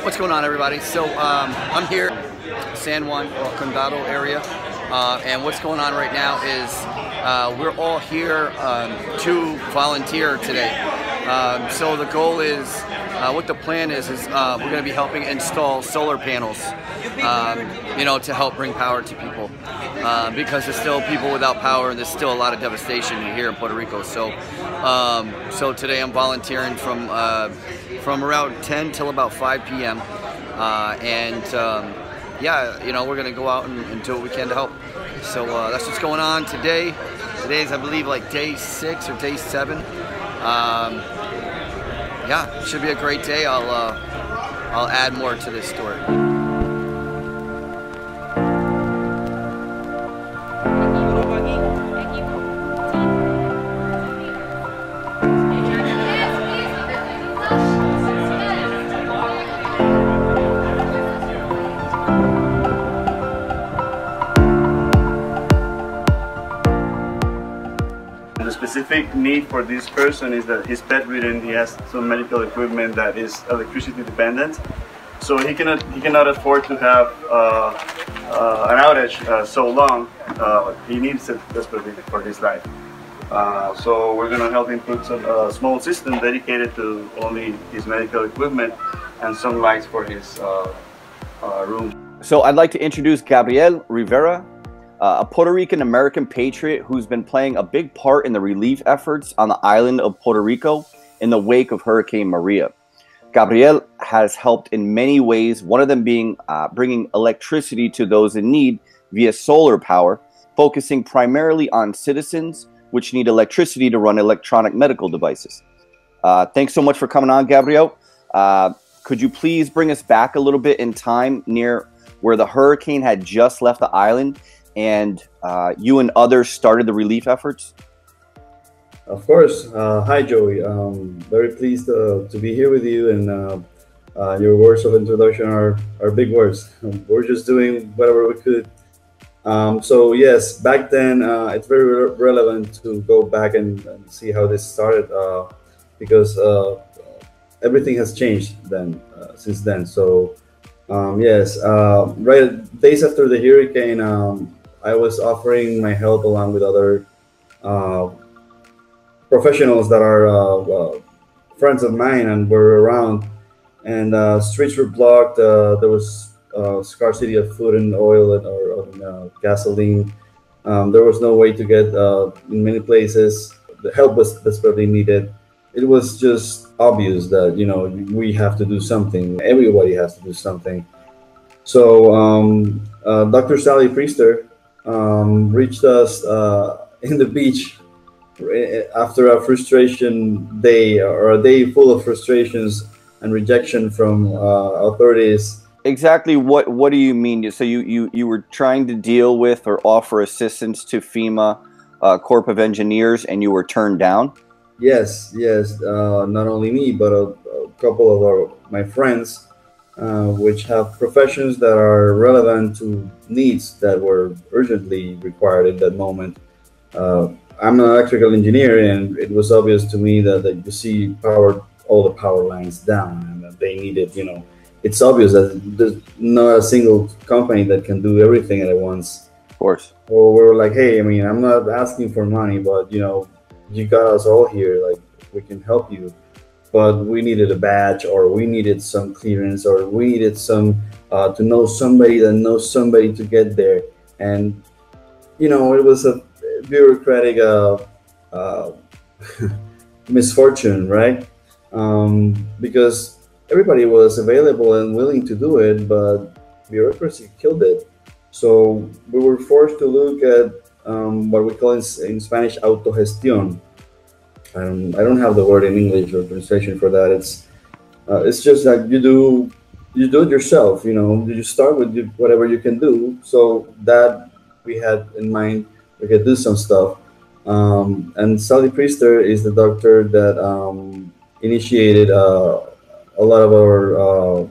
What's going on, everybody? So I'm here, San Juan or Condado area, and what's going on right now is we're all here to volunteer today. So the goal is, what the plan is we're going to be helping install solar panels, to help bring power to people, because there's still people without power, and there's still a lot of devastation here in Puerto Rico. So, so today I'm volunteering from around 10 till about 5 p.m. Yeah, we're going to go out and do what we can to help. So that's what's going on today. Today's, I believe, like day 6 or day 7. Yeah, it should be a great day. I'll add more to this story. The specific need for this person is that he's bedridden. He has some medical equipment that is electricity dependent, so he cannot afford to have an outage so long. He needs it desperately for his life. So we're going to help him put a small system dedicated to only his medical equipment and some lights for his room. So I'd like to introduce Gabriel Rivera, a Puerto Rican American patriot who's been playing a big part in the relief efforts on the island of Puerto Rico in the wake of Hurricane Maria. Gabriel has helped in many ways, one of them being bringing electricity to those in need via solar power, focusing primarily on citizens which need electricity to run electronic medical devices. Thanks so much for coming on, Gabriel. Could you please bring us back a little bit in time near where the hurricane had just left the island and you and others started the relief efforts? Of course. Hi, Joey. Very pleased to be here with you, and your words of introduction are big words. We're just doing whatever we could. So yes, back then it's very relevant to go back and see how this started, because everything has changed since then. So yes, right days after the hurricane, I was offering my help along with other professionals that are friends of mine and were around, and streets were blocked. There was scarcity of food and oil or gasoline. There was no way to get in many places. The help was desperately needed. It was just obvious that we have to do something. Everybody has to do something. So Dr. Sally Priester reached us in the beach after a frustration day, or a day full of frustrations and rejection from authorities. Exactly what do you mean? So you were trying to deal with or offer assistance to FEMA Corps of Engineers, and you were turned down? Yes. Not only me, but a couple of my friends, which have professions that are relevant to needs that were urgently required at that moment. I'm an electrical engineer, and it was obvious to me that you see all the power lines down, and that they needed, it's obvious that there's not a single company that can do everything at once. Of course. So we were like, hey, I'm not asking for money, but you got us all here, like we can help you. But we needed a badge, or we needed some clearance, or we needed some to know somebody that knows somebody to get there. And it was a bureaucratic misfortune, right? Because everybody was available and willing to do it, but bureaucracy killed it. So we were forced to look at what we call in Spanish autogestión. I don't have the word in English or translation for that. It's just like you do it yourself. You start with whatever you can do. So that we had in mind, we could do some stuff. And Sally Priester is the doctor that initiated a lot of our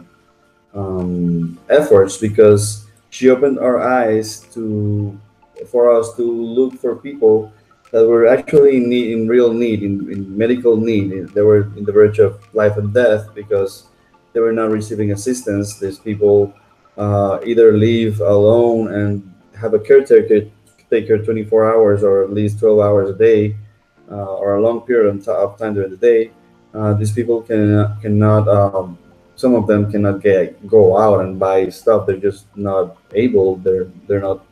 efforts, because she opened our eyes for us to look for people that were actually in real need, in medical need. They were in the verge of life and death, because they were not receiving assistance. These people either live alone and have a caretaker take care 24 hours or at least 12 hours a day, or a long period of time during the day. These people cannot. Some of them cannot go out and buy stuff. They're just not able. They're not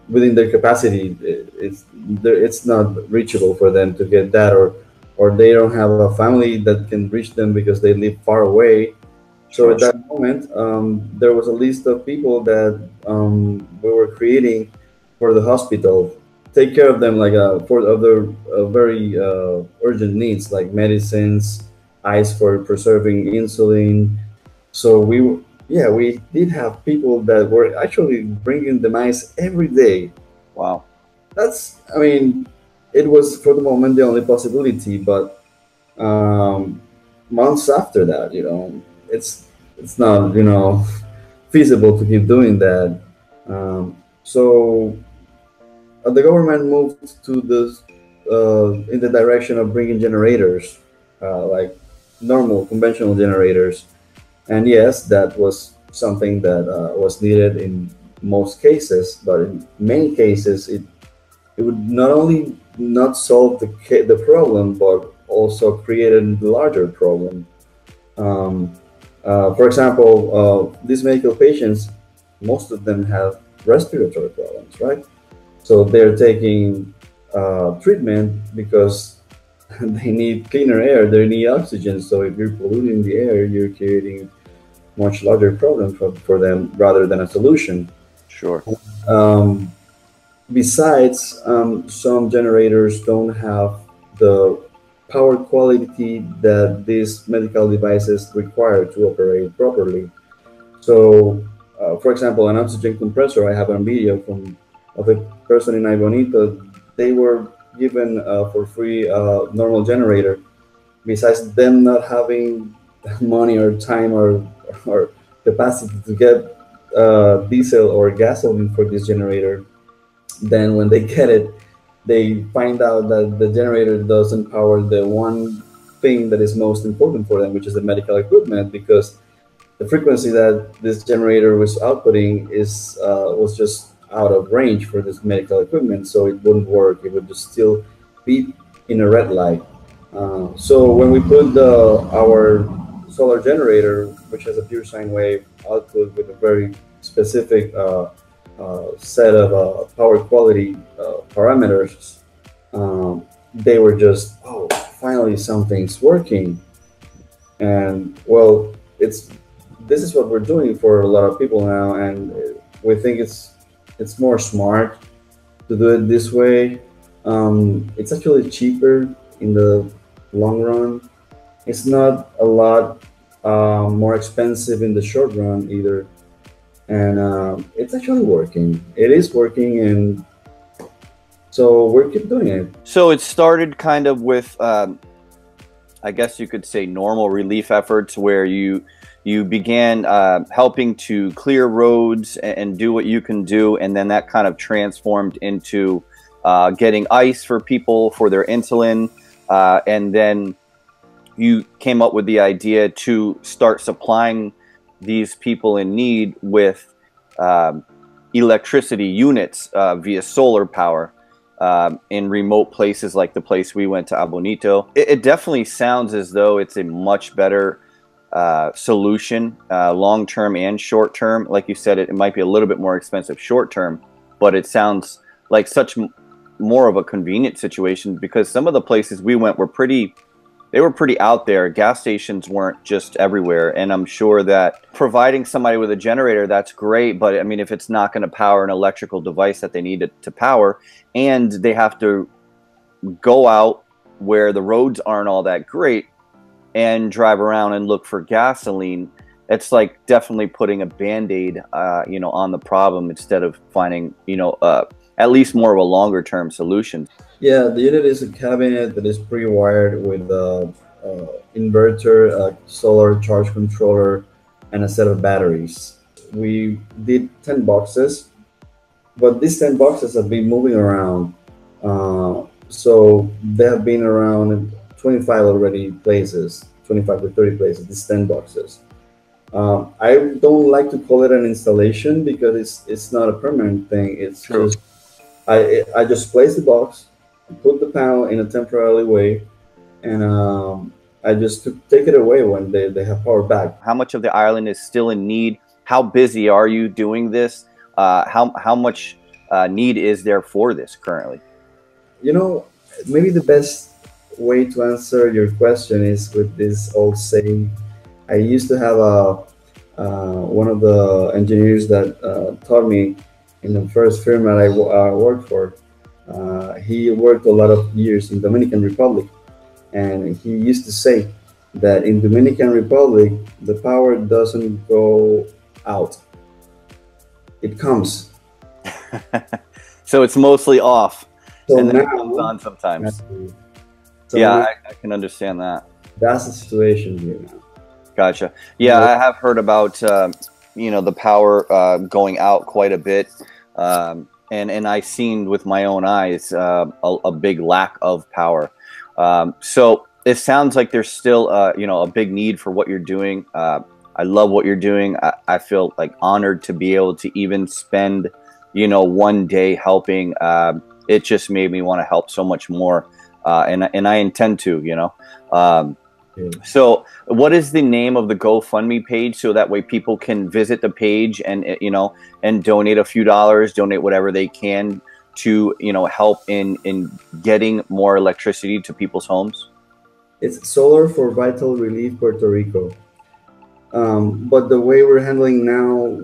within their capacity. It's not reachable for them to get that, or they don't have a family that can reach them because they live far away. So at that moment, there was a list of people that we were creating for the hospital, take care of them like for other very urgent needs like medicines, ice for preserving insulin. So we did have people that were actually bringing them ice every day. Wow. I mean, it was for the moment the only possibility, but months after that, it's not, feasible to keep doing that. So the government moved to this in the direction of bringing generators, like normal conventional generators. And yes, that was something that was needed in most cases, but in many cases, it would not only not solve the problem, but also create a larger problem. For example, these medical patients, most of them have respiratory problems, right? So they're taking treatment because they need cleaner air, they need oxygen. So if you're polluting the air, you're creating much larger problem for them rather than a solution. Sure. Besides, some generators don't have the power quality that these medical devices require to operate properly. So, for example, an oxygen compressor, I have a video of a person in Bonito. They were given for free normal generator. Besides them not having money or time or capacity to get diesel or gasoline for this generator, then when they get it, they find out that the generator doesn't power the one thing that is most important for them, which is the medical equipment, because the frequency that this generator was outputting was just out of range for this medical equipment, so it wouldn't work. It would just still be in a red light. So when we put our solar generator, which has a pure sine wave output with a very specific set of power quality parameters, they were just, oh, finally something's working. And well, this is what we're doing for a lot of people now, and we think it's more smart to do it this way. It's actually cheaper in the long run. It's not a lot more expensive in the short run either. And it's actually working. It is working, and so we keep doing it. So it started kind of with, I guess you could say, normal relief efforts where you began helping to clear roads and do what you can do, and then that kind of transformed into getting ice for people for their insulin, and then you came up with the idea to start supplying these people in need with electricity units via solar power in remote places like the place we went to, Abonito. It definitely sounds as though it's a much better solution, long-term and short-term. Like you said, it might be a little bit more expensive short-term, but it sounds like such more of a convenient situation, because some of the places we went were pretty out there. Gas stations weren't just everywhere. And I'm sure that providing somebody with a generator, that's great. But I mean, if it's not going to power an electrical device that they need it to power, and they have to go out where the roads aren't all that great and drive around and look for gasoline, it's like definitely putting a Band-Aid, on the problem instead of finding, at least more of a longer term solution. Yeah, the unit is a cabinet that is pre-wired with a inverter, a solar charge controller, and a set of batteries. We did 10 boxes, but these 10 boxes have been moving around. So they have been around 25 already places, 25 to 30 places, these 10 boxes. I don't like to call it an installation because it's not a permanent thing. It's True. just I just place the box, put the panel in a temporary way, and I just take it away when they have power back. How much of the island is still in need? How busy are you doing this? How much need is there for this currently? You know, maybe the best way to answer your question is with this old saying. I used to have one of the engineers that taught me in the first firm that I worked for. He worked a lot of years in Dominican Republic, and he used to say that in Dominican Republic the power doesn't go out; it comes. So it's mostly off, So and then now, it comes on sometimes. so Yeah, I can understand that. that's the situation here now. Gotcha. Yeah, I have heard about you know, the power going out quite a bit, and I've seen with my own eyes a big lack of power. So it sounds like there's still you know, a big need for what you're doing. I love what you're doing. I feel like honored to be able to even spend, you know, one day helping. It just made me want to help so much more, and I intend to, you know. So what is the name of the GoFundMe page, so that way people can visit the page and, you know, and donate a few dollars, donate whatever they can to, you know, help in getting more electricity to people's homes? It's Solar for Vital Relief Puerto Rico. But the way we're handling now,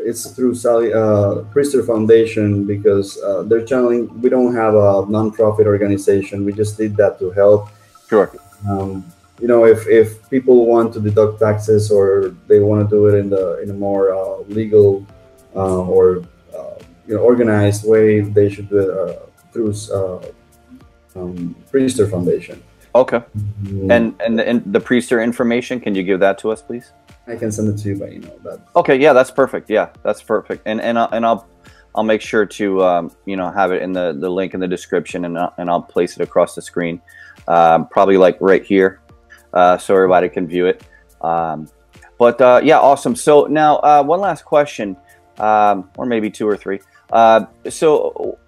it's through Priester Foundation, because they're channeling. We don't have a nonprofit organization. We just did that to help. Sure. You know, if people want to deduct taxes, or they want to do it in a more legal or you know, organized way, they should do it through Priester Foundation. Okay. And the Priester information, can you give that to us, please? I can send it to you by email. Okay, yeah, that's perfect. Yeah, that's perfect. And I'll make sure to you know, have it in the link in the description, and I'll place it across the screen, probably like right here, so everybody can view it. But yeah, awesome. So now one last question, or maybe two or three. So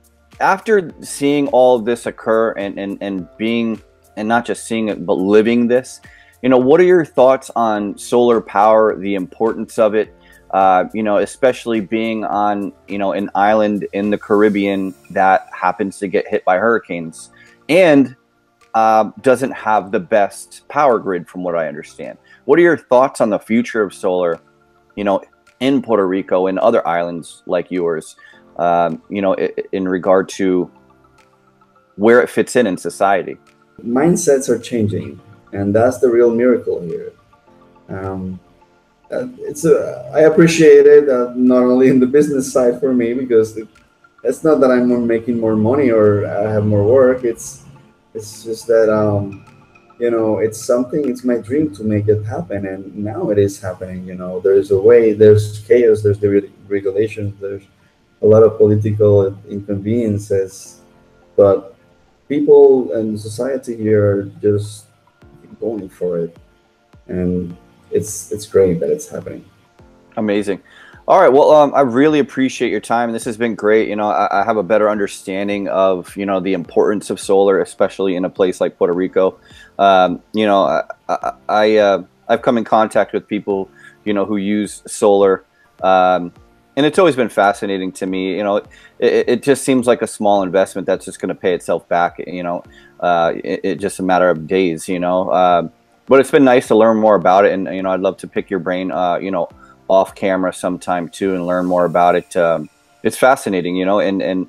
after seeing all of this occur and being, and not just seeing it, but living this, you know, what are your thoughts on solar power, the importance of it, you know, especially being on, you know, an island in the Caribbean that happens to get hit by hurricanes and doesn't have the best power grid, from what I understand? What are your thoughts on the future of solar, you know, in Puerto Rico and other islands like yours, you know, in regard to where it fits in society? Mindsets are changing, and that's the real miracle here. I appreciate it, not only in the business side for me, because it's not that I'm making more money or I have more work. It's just that you know, it's my dream to make it happen, and now it is happening. You know, there's a way, there's chaos, there's the regulations, there's a lot of political inconveniences, but people and society here are just going for it, and it's great that it's happening. Amazing. All right. Well, I really appreciate your time. This has been great. You know, I have a better understanding of, you know, the importance of solar, especially in a place like Puerto Rico. You know, I've come in contact with people, you know, who use solar, and it's always been fascinating to me. You know, it just seems like a small investment that's just going to pay itself back. You know, it's just a matter of days. You know, but it's been nice to learn more about it, and you know, I'd love to pick your brain, you know, off camera sometime too, and learn more about it. It's fascinating, you know, and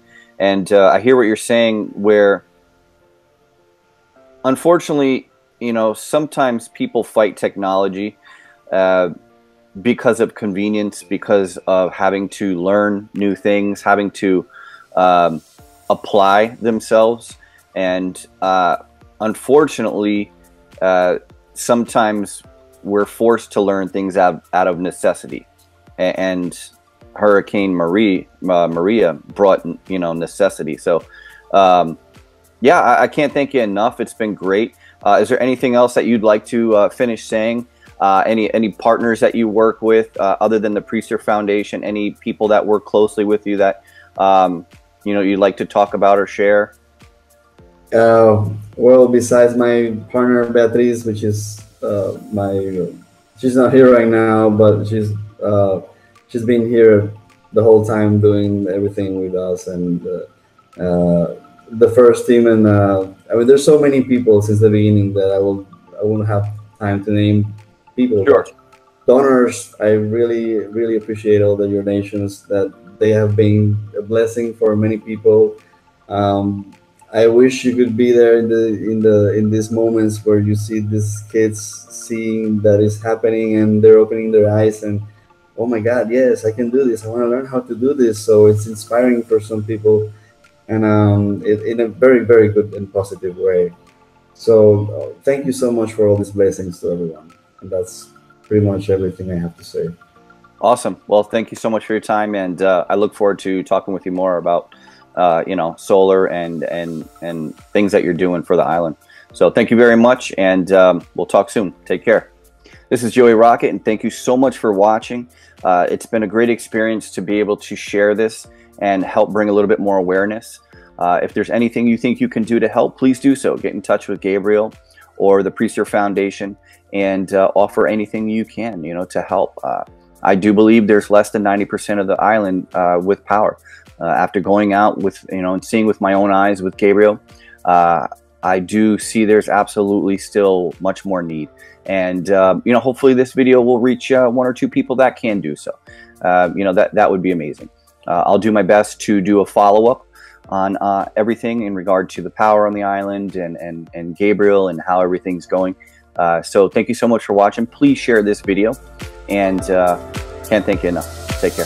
I hear what you're saying, where unfortunately, you know, sometimes people fight technology because of convenience, because of having to learn new things, having to apply themselves, and unfortunately, sometimes we're forced to learn things out of necessity, and Hurricane Maria brought, you know, necessity. So Yeah, I can't thank you enough. It's been great. Is there anything else that you'd like to finish saying? Any partners that you work with other than the Priester Foundation? Any people that work closely with you that you'd like to talk about or share? Well, besides my partner Beatriz, which is she's not here right now, but she's been here the whole time doing everything with us, and the first team, and I mean, there's so many people since the beginning that I won't have time to name people. Sure. Donors, I really appreciate all the donations, that they have been a blessing for many people. I wish you could be there in these moments where you see these kids seeing that is happening, and they're opening their eyes and, oh my God, yes, I can do this. I want to learn how to do this. So it's inspiring for some people, and in a very, very good and positive way. So thank you so much for all these blessings to everyone. And that's pretty much everything I have to say. Awesome. Well, thank you so much for your time, and I look forward to talking with you more about solar and things that you're doing for the island. So thank you very much, and we'll talk soon. Take care. This is Joey Rocket, and thank you so much for watching. It's been a great experience to be able to share this and help bring a little bit more awareness. If there's anything you think you can do to help, please do so. Get in touch with Gabriel or the Priester Foundation and offer anything you can, to help. I do believe there's less than 90% of the island with power. After going out with, and seeing with my own eyes with Gabriel, I do see there's absolutely still much more need. And, hopefully this video will reach 1 or 2 people that can do so. That would be amazing. I'll do my best to do a follow-up on everything in regard to the power on the island and Gabriel and how everything's going. So thank you so much for watching. Please share this video, and can't thank you enough. Take care.